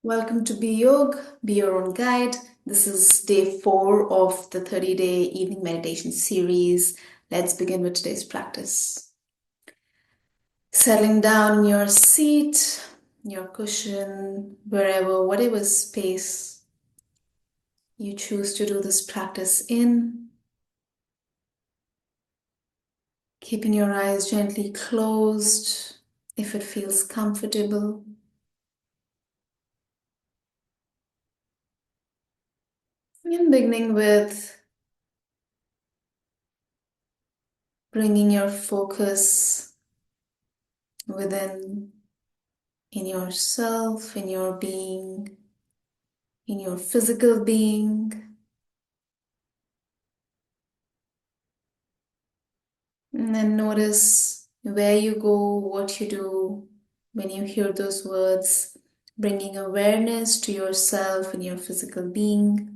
Welcome to Be Yog, Be Your Own Guide. This is day 4 of the 30-day evening meditation series. Let's begin with today's practice. Settling down in your seat, your cushion, whatever space you choose to do this practice in. Keeping your eyes gently closed if it feels comfortable. And beginning with bringing your focus within, in yourself, in your being, in your physical being. And then notice where you go, what you do when you hear those words, bringing awareness to yourself and your physical being.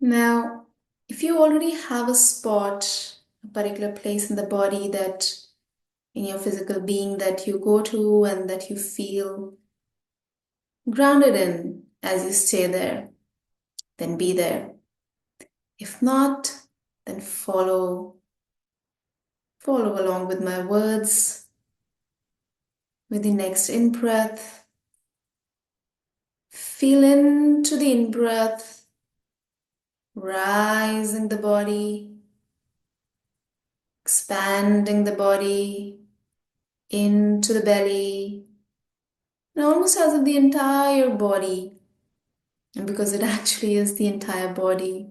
Now, if you already have a spot, a particular place in the body that in your physical being that you go to and that you feel grounded in as you stay there, then be there. If not, then follow along with my words with the next in breath. Feel into the in breath, rising the body, expanding the body into the belly, and almost as if the entire body, and because it actually is the entire body.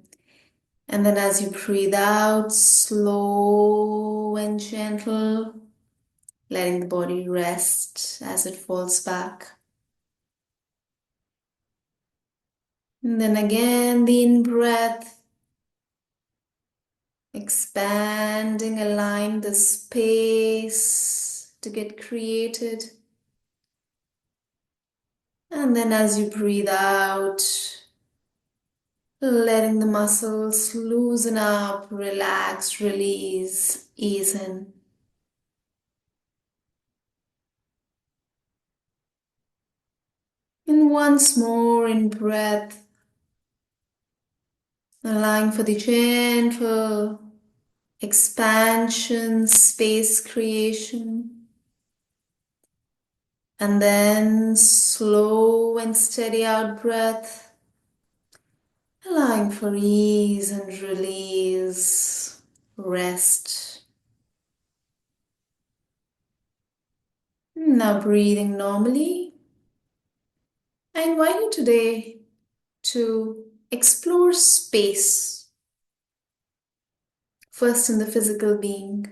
And then as you breathe out, slow and gentle, letting the body rest as it falls back. And then again, the in breath, expanding, allowing the space to get created. And then as you breathe out, letting the muscles loosen up, relax, release, ease in. And once more in breath, allowing for the gentle expansion, space creation. And then slow and steady out breath, allowing for ease and release, rest. Now breathing normally. I invite you today to explore space, first in the physical being.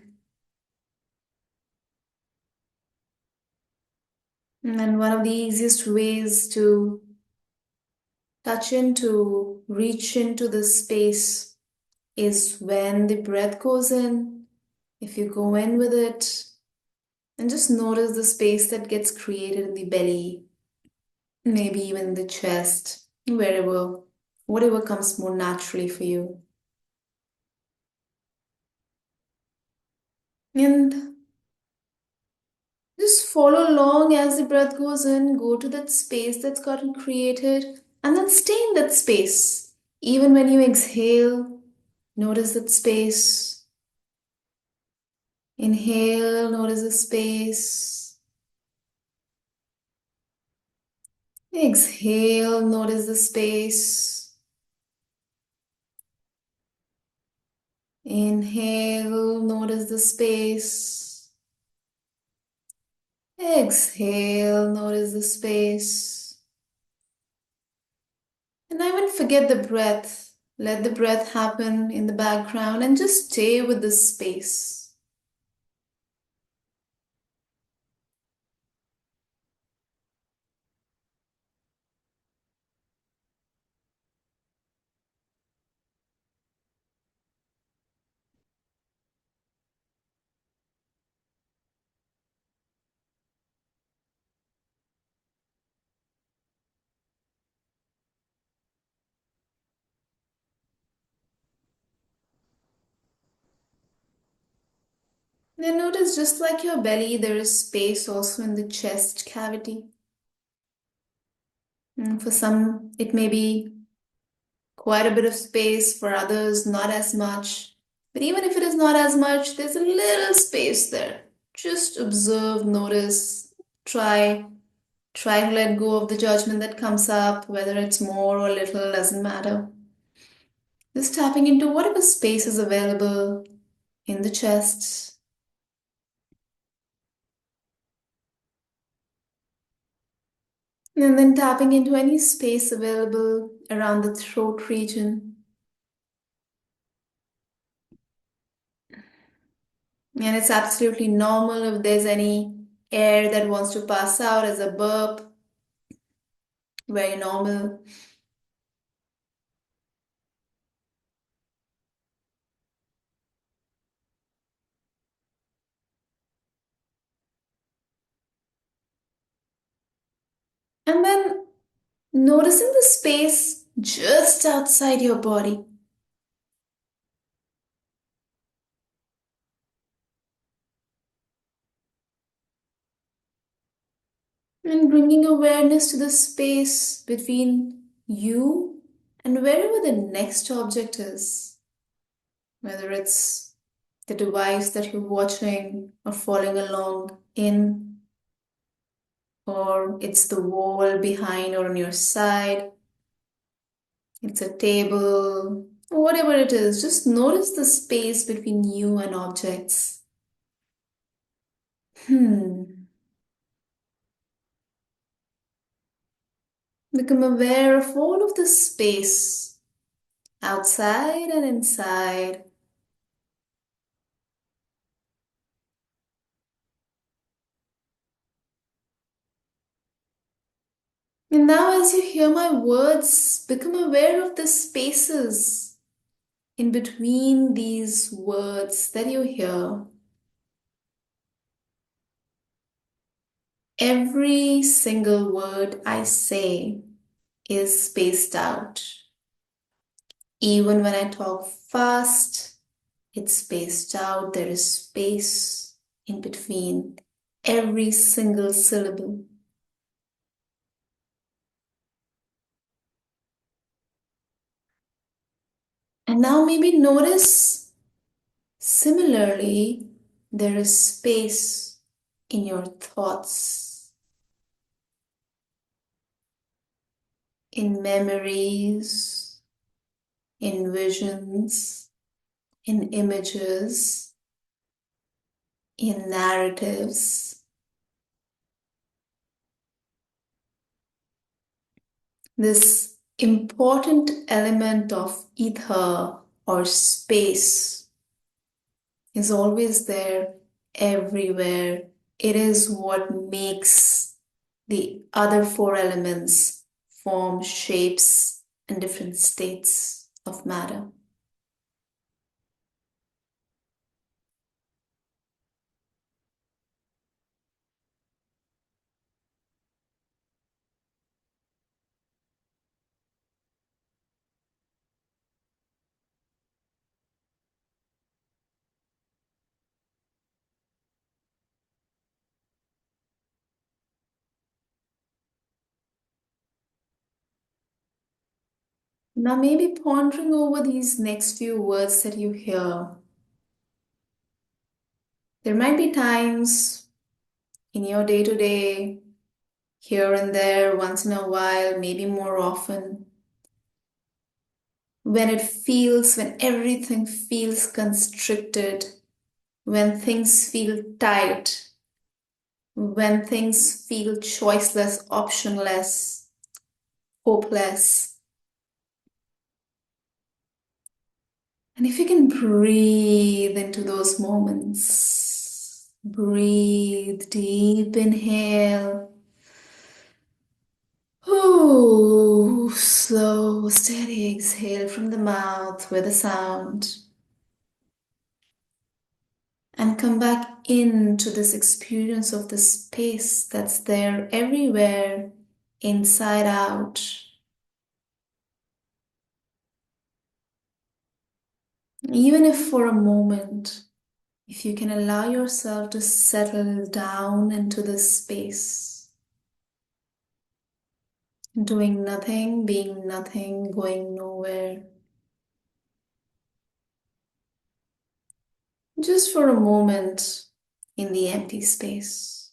And one of the easiest ways to reach into the space is when the breath goes in. If you go in with it and just notice the space that gets created in the belly, maybe even the chest, whatever comes more naturally for you. And just follow along as the breath goes in, go to that space that's gotten created, and then stay in that space. Even when you exhale, notice that space. Inhale, notice the space. Exhale, notice the space. Inhale, notice the space. Exhale, notice the space. And I won't forget the breath. Let the breath happen in the background and just stay with the space. Then notice just like your belly, there is space also in the chest cavity. And for some, it may be quite a bit of space, for others, not as much. But even if it is not as much, there's a little space there. Just observe, notice, try. Try to let go of the judgment that comes up, whether it's more or little, doesn't matter. Just tapping into whatever space is available in the chest. And then tapping into any space available around the throat region. And it's absolutely normal if there's any air that wants to pass out as a burp. Very normal. And then noticing the space just outside your body. And bringing awareness to the space between you and wherever the next object is, whether it's the device that you're watching or following along in, or it's the wall behind or on your side, it's a table, whatever it is, just notice the space between you and objects. Become aware of all of the space outside and inside. And now, as you hear my words, become aware of the spaces in between these words that you hear. Every single word I say is spaced out. Even when I talk fast, it's spaced out. There is space in between every single syllable. And now maybe notice similarly, there is space in your thoughts, in memories, in visions, in images, in narratives. This important element of ether or space is always there, everywhere. It is what makes the other four elements form shapes and different states of matter. Now, maybe pondering over these next few words that you hear. There might be times in your day to day, here and there, once in a while, maybe more often, when everything feels constricted, when things feel tight, when things feel choiceless, optionless, hopeless. And if you can breathe into those moments, breathe deep inhale. Ooh, slow, steady exhale from the mouth with a sound. And come back into this experience of the space that's there everywhere, inside out. Even if for a moment If you can allow yourself to settle down into this space, doing nothing, being nothing, going nowhere, just for a moment in the empty space.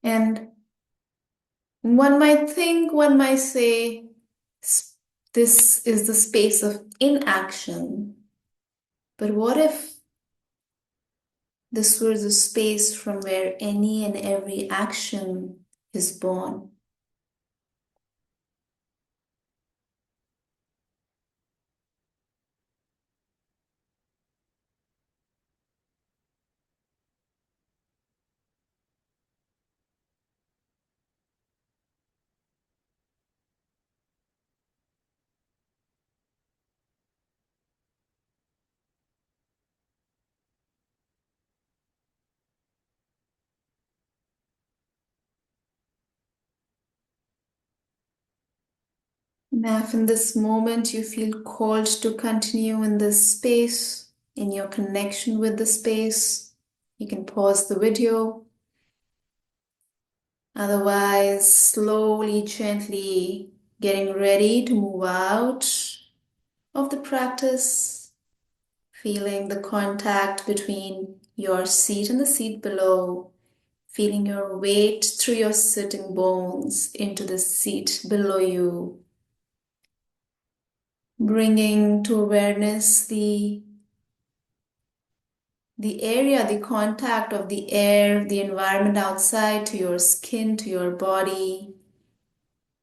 And one might think, one might say, this is the space of inaction. But what if this was a space from where any and every action is born? Now, if in this moment you feel called to continue in this space, in your connection with the space, you can pause the video. Otherwise, slowly, gently getting ready to move out of the practice, feeling the contact between your seat and the seat below, feeling your weight through your sitting bones into the seat below you, bringing to awareness the area, the contact of the air, the environment outside to your skin, to your body,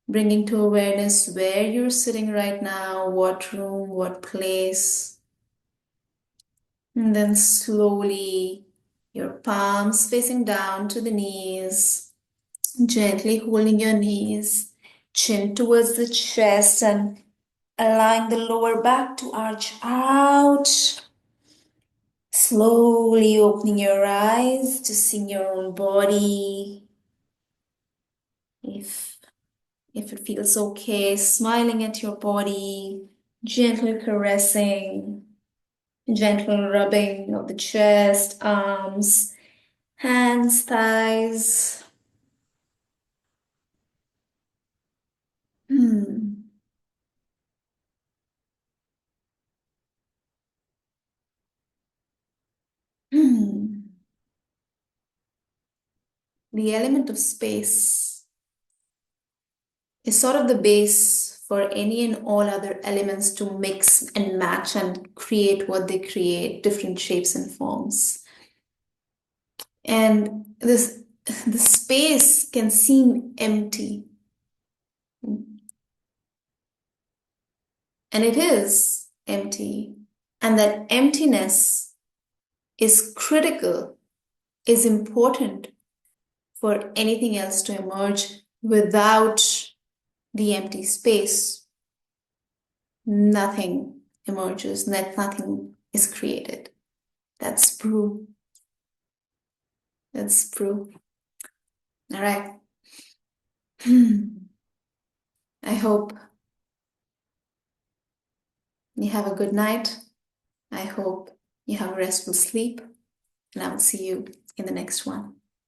bringing to awareness where you're sitting right now, what room, what place. And then slowly your palms facing down to the knees, gently holding your knees, chin towards the chest, and allowing the lower back to arch out. Slowly opening your eyes to seeing your own body. If it feels okay, smiling at your body, gently caressing, gentle rubbing of the chest, arms, hands, thighs. Hmm. Hmm. The element of space is sort of the base for any and all other elements to mix and match and create what they create, different shapes and forms. And the space can seem empty, and it is empty. And that emptiness is critical, is important for anything else to emerge. Without the empty space, nothing emerges, nothing is created. That's proof. That's proof. All right. I hope you have a good night. I hope you have a restful sleep, and I will see you in the next one.